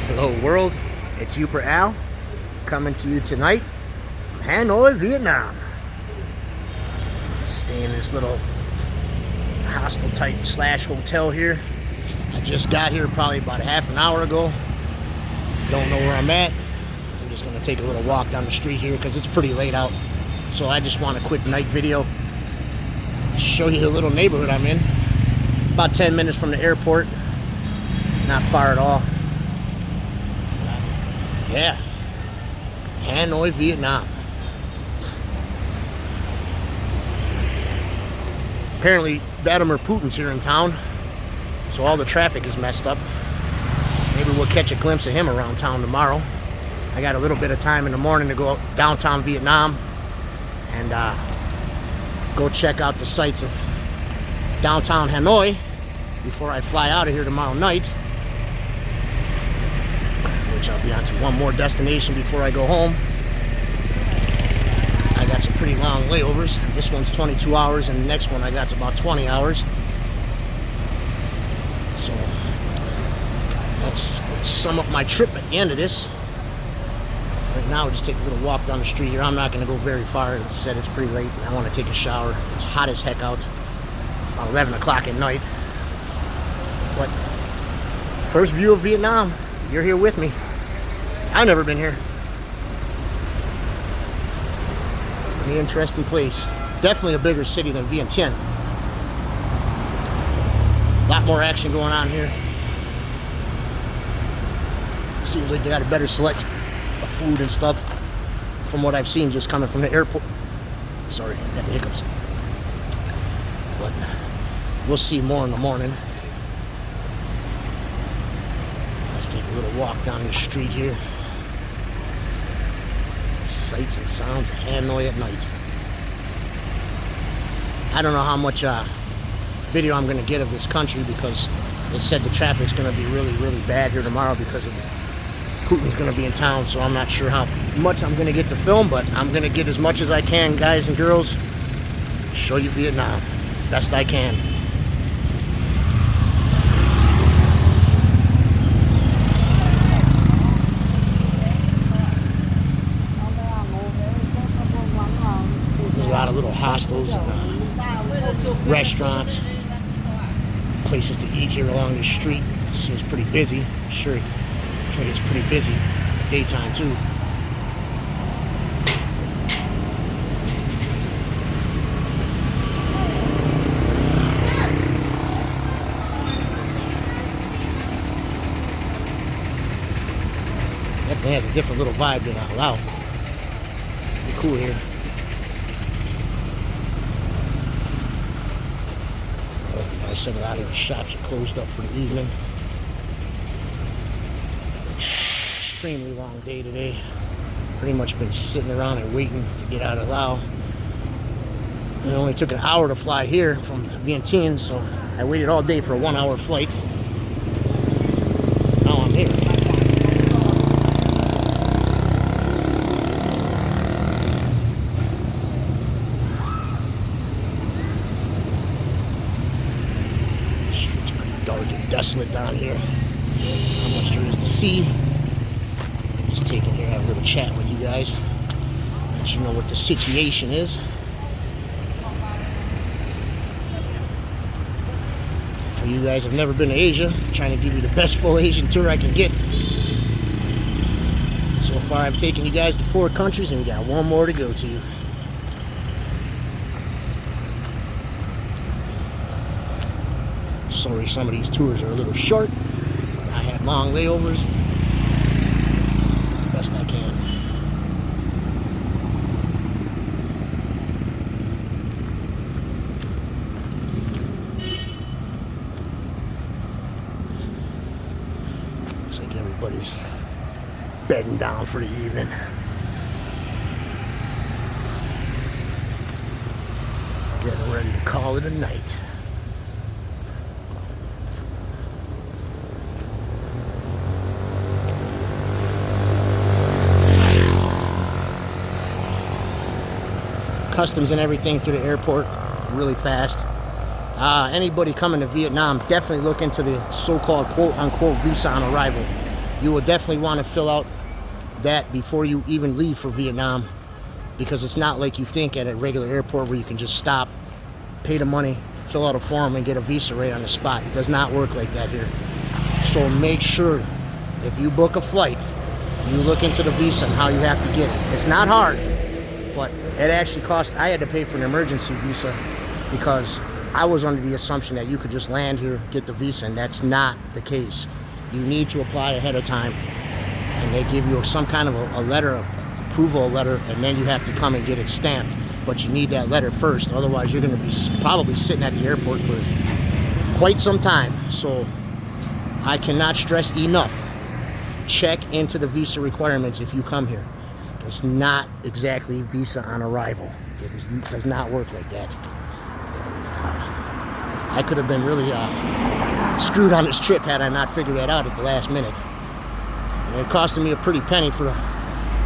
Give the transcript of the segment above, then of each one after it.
Hello world, it's Uper Al coming to you tonight from Hanoi, Vietnam. Staying in this little hostel type slash hotel here. I just got here probably about a half an hour ago. Don't know where I'm at. I'm just gonna take a little walk down the street here because it's pretty late out. So I just want a quick night video. Show you the little neighborhood I'm in. About 10 minutes from the airport. Not far at all. Yeah, Hanoi, Vietnam. Apparently, Vladimir Putin's here in town, so all the traffic is messed up. Maybe we'll catch a glimpse of him around town tomorrow. I got a little bit of time in the morning to go downtown Vietnam and go check out the sights of downtown Hanoi before I fly out of here tomorrow night. I'll be on to one more destination before I go home. I got some pretty long layovers. This one's 22 hours and the next one I got's about 20 hours. So let's sum up my trip at the end of this. Right now, we'll just take a little walk down the street here. I'm not going to go very far. As I said, it's pretty late. I want to take a shower. It's hot as heck out. It's about 11 o'clock at night. But first view of Vietnam. You're here with me. I've never been here. An interesting place. Definitely a bigger city than Vientiane. A lot more action going on here. Seems like they got a better selection of food and stuff from what I've seen just coming from the airport. Sorry, got the hiccups. But we'll see more in the morning. Let's take a little walk down the street here. Sights and sounds of Hanoi at night. I don't know how much video I'm going to get of this country because they said the traffic's going to be really, really bad here tomorrow because of Putin's going to be in town. So I'm not sure how much I'm going to get to film, but I'm going to get as much as I can, guys and girls. Show you Vietnam best I can. A lot of little hostels and restaurants, places to eat here along the street. Seems pretty busy. Sure, it's pretty busy daytime too. Definitely has a different little vibe than Lao. Pretty cool here. I said a lot of the shops are closed up for the evening. Extremely long day today. Pretty much been sitting around and waiting to get out of Laos. It only took an hour to fly here from Vientiane, so I waited all day for a 1 hour flight. Now I'm here. Dark and desolate down here. How much there is to see. Just taking here, have a little chat with you guys. Let you know what the situation is. For you guys who've never been to Asia, I'm trying to give you the best full Asian tour I can get. So far I've taken you guys to 4 countries and we got 1 more to go to. Sorry, some of these tours are a little short. I had long layovers. Best I can. Looks like everybody's bedding down for the evening. Getting ready to call it a night. Customs and everything through the airport really fast. Anybody coming to Vietnam, definitely look into the so-called quote-unquote visa on arrival. you will definitely want to fill out that before you even leave for Vietnam, because it's not like you think at a regular airport where you can just stop, pay the money, fill out a form, and get a visa right on the spot. It does not work like that here. So make sure, if you book a flight, you look into the visa and how you have to get it. It's not hard, but it actually costs. I had to pay for an emergency visa because I was under the assumption that you could just land here, get the visa, and that's not the case. You need to apply ahead of time, and they give you some kind of a letter, approval letter, and then you have to come and get it stamped. But you need that letter first, otherwise you're going to be probably sitting at the airport for quite some time. So I cannot stress enough, check into the visa requirements if you come here. It's not exactly visa on arrival. It does not work like that. I could have been really screwed on this trip had I not figured that out at the last minute. And it costed me a pretty penny for a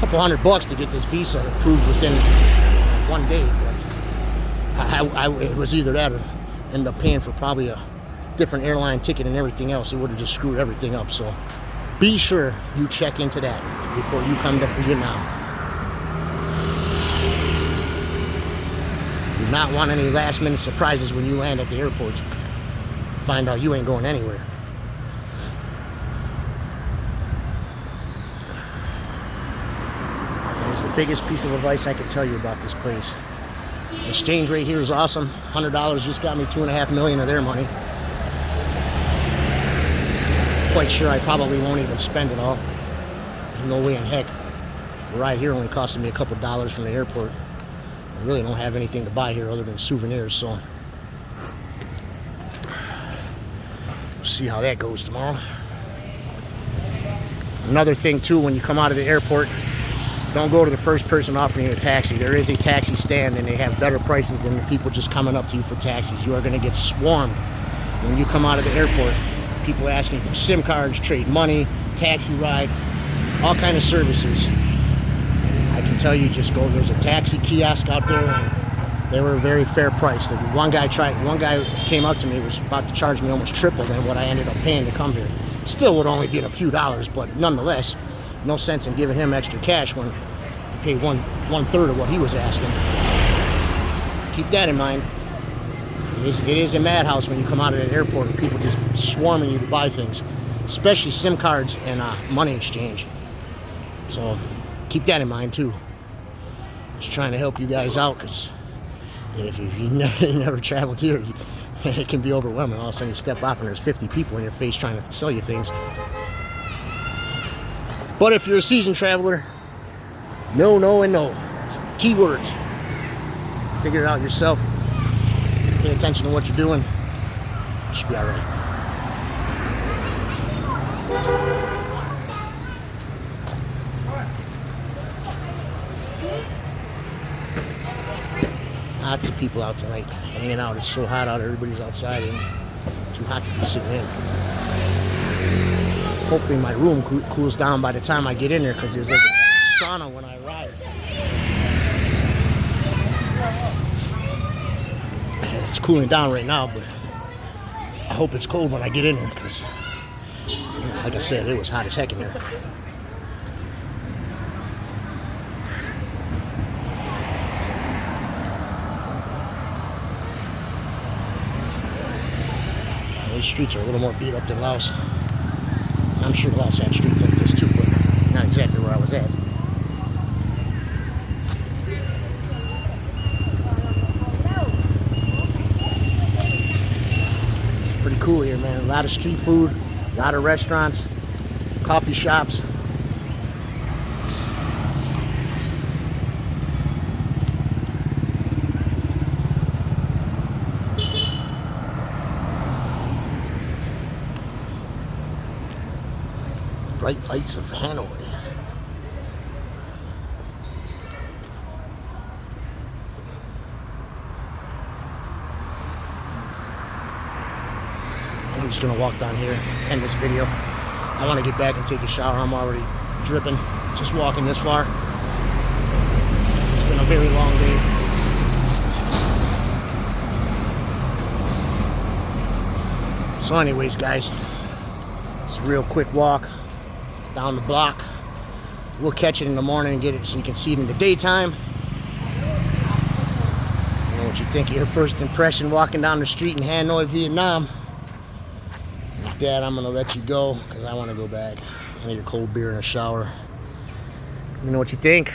couple $100 to get this visa approved within 1 day. But it was either that or end up paying for probably a different airline ticket and everything else. It would have just screwed everything up. So be sure you check into that before you come to Vietnam. Do not want any last minute surprises when you land at the airport. Find out you ain't going anywhere. It's the biggest piece of advice I can tell you about this place. Exchange rate here is awesome. $100 just got me $2.5 million of their money. Quite sure I probably won't even spend it all. There's no way in heck. The ride here only costed me a couple dollars from the airport. I really don't have anything to buy here other than souvenirs, so we'll see how that goes tomorrow. Another thing too, when you come out of the airport, don't go to the first person offering you a taxi. There is a taxi stand and they have better prices than the people just coming up to you for taxis. You are going to get swarmed when you come out of the airport. People asking for SIM cards, trade money, taxi ride, all kind of services. I can tell you, just go. There's a taxi kiosk out there, and they were a very fair price. One guy came up to me, was about to charge me almost triple than what I ended up paying to come here. Still would only be a few dollars, but nonetheless, no sense in giving him extra cash when you pay one third of what he was asking. Keep that in mind. It is a madhouse when you come out of the airport and people just swarming you to buy things, especially SIM cards and money exchange. So keep that in mind too. Just trying to help you guys out, because if you never traveled here, it can be overwhelming. All of a sudden you step off and there's 50 people in your face trying to sell you things. But if you're a seasoned traveler, no, no, and no. It's keywords. Figure it out yourself. Pay attention to what you're doing. You should be all right. Lots of people out tonight hanging out. It's so hot out, everybody's outside and too hot to be sitting in. Hopefully my room cools down by the time I get in there, because there's like a sauna when I arrive. It's cooling down right now, but I hope it's cold when I get in there, because, like I said, it was hot as heck in there. These streets are a little more beat up than Laos. I'm sure Laos had streets like this too, but not exactly where I was at. It's pretty cool here, man. A lot of street food, a lot of restaurants, coffee shops. Bright lights of Hanoi. I'm just gonna walk down here, end this video. I want to get back and take a shower. I'm already dripping just walking this far. It's been a very long day. So anyways, guys, it's a real quick walk. down the block. We'll catch it in the morning and get it so you can see it in the daytime. I don't know what you think of your first impression walking down the street in Hanoi, Vietnam. With that, I'm gonna let you go because I want to go back. I need a cold beer and a shower. Let me know what you think.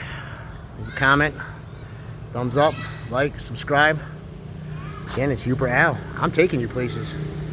Leave a comment, thumbs up, like, subscribe. Again, it's Super Al. I'm taking you places.